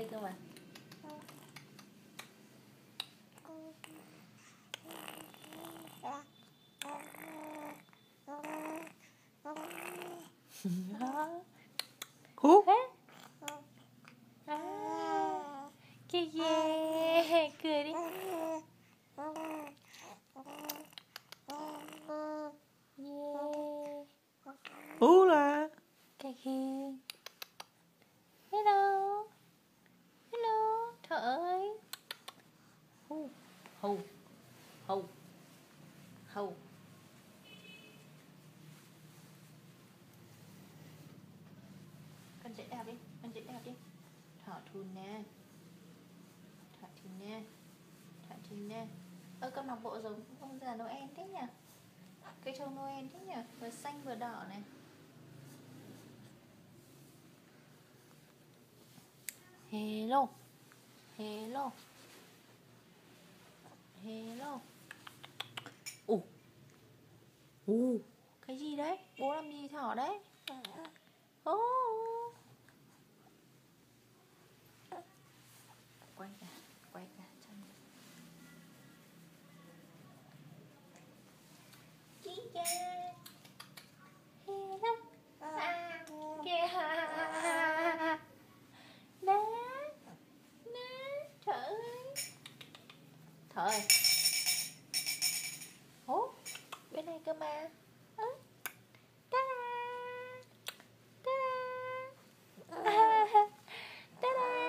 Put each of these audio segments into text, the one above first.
quay cơ mà. Hú. Kìa kìa, cười đi. Hú là. Kìa kìa. Hello. Hello. Trời ơi. Hù. Hù. Hù. Hù. Con chạy đẹp đi. Con chạy đẹp đi. Thỏ thùn nè. Thỏ thùn nè. Thỏ thùn nè. Ơ con mặc bộ giống ông già Noel thế nhỉ? Cây trâu Noel thế nhỉ? Vừa xanh vừa đỏ này. Hello. Hello. Hello. Cái gì đấy? Bố làm gì thỏ đấy? Quay cả chân. Kìa. Hello. Kìa. Nè. Nè. Trời ơi. Trời. Bên này cơ mà. Ta-da. Ta-da. Ta-da.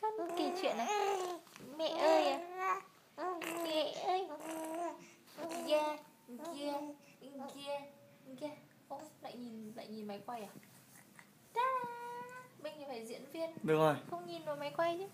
Con kể chuyện này. Mẹ ơi à. Mẹ ơi. Yeah. Ô, lại nhìn máy quay à? Ta-da. Mình thì phải diễn viên. Được rồi. Không nhìn vào máy quay chứ.